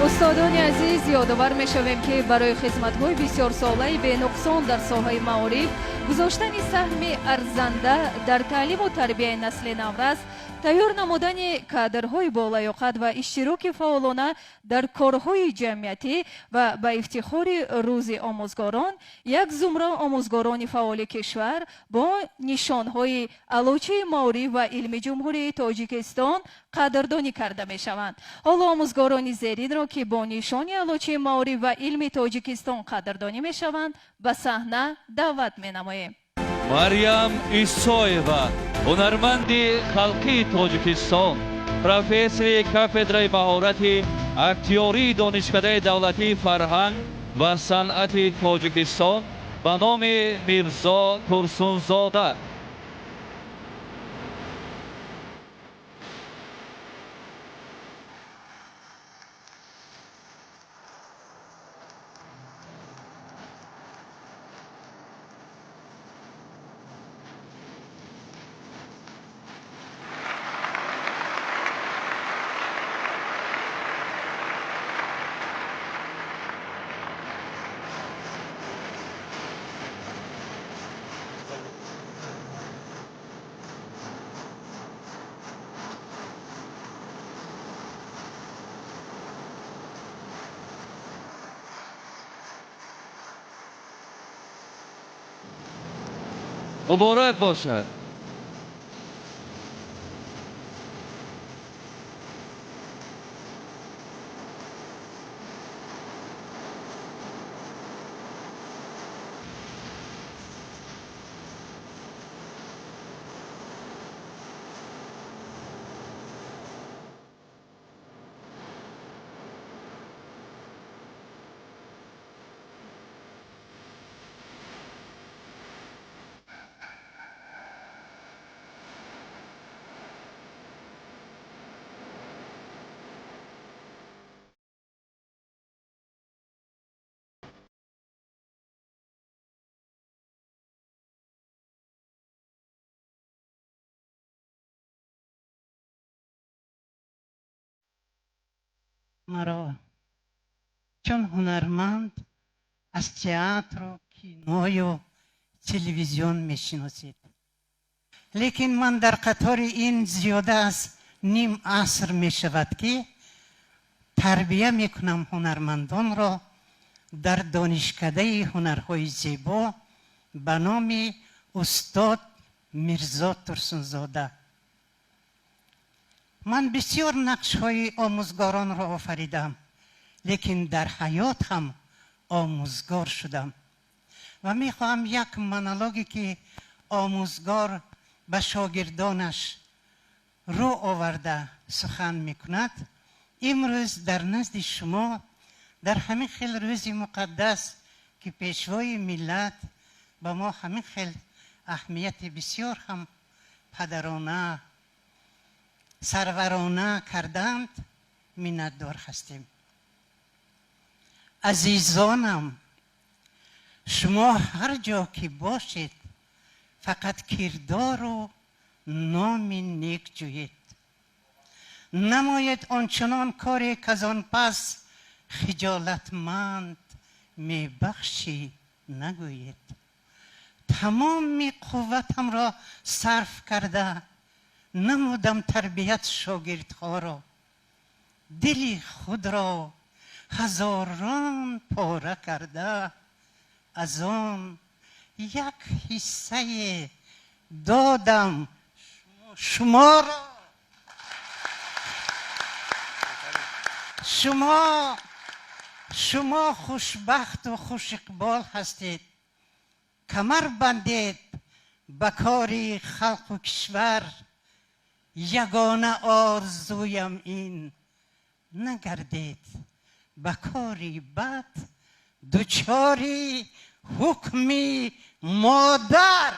استادان عزیز، یادآور می‌شویم که برای خدمت‌های بسیار ساله بی‌نقصان در ساحه معارف، گذاشتن سهم ارزنده در تعلیم و تربیت نسل نورس، تیار نمودن کادرهای بالاقدر و اشتراک فعالانه در کارهای جمعیتی و به افتخار روز آموزگاران، یک زمره آموزگاران فعال کشور با نشانهای علوچه معارف و علم جمهوری تاجیکستان قدردانی کرده می‌شوند. حالا آموزگاران زیرین را که با نشان علوچه معارف و علم تاجیکستان قدردانی می‌شوند به صحنه دعوت می‌نماییم. مریم ایسویوا، هنرمندی خلقی تاجیکستان، پروفسور کافدرای مهارت اکتیوری دانشکده دولتی فرهنگ و صنعت تاجیکستان به نام میرزا ترسونزاده. مبارک باشد. مرا چون هنرمند از تئاتر و کینوی و تلویزیون میشناسید، لیکن من در قطار این زیاده از نیم عصر می شود که تربیه می کنم هنرمندان را در دانشکده هنرهای زیبا به نام استاد میرزا ترسونزاده. من بسیار نقش های آموزگاران را آفریدم، لیکن در حیات هم آموزگار شدم و می خواهم یک مونولوگی که آموزگار به شاگردانش رو آورده سخن می کند امروز در نزد شما در همین خیل روز مقدس که پیشوای ملت به ما همین خیل اهمیت بسیار هم پدرانه سرورانه کردند منتدار هستیم. عزیزانم، شما هر جا که باشید فقط کردار و نام نیک جویید. نماید آنچنان کاری که از آن پس خجالتمند می بخشی نگویید. تمام قوتم را صرف کرده نمودم تربیت شاگردها را، دل خود را هزاران پاره کرده از آن یک حصه دادم شما را. شما خوشبخت و خوش اقبال هستید. کمر بندید به کار خلق و کشور. یگانه آرزویم این نگردید به کاری بد دچاری حکمی مادر.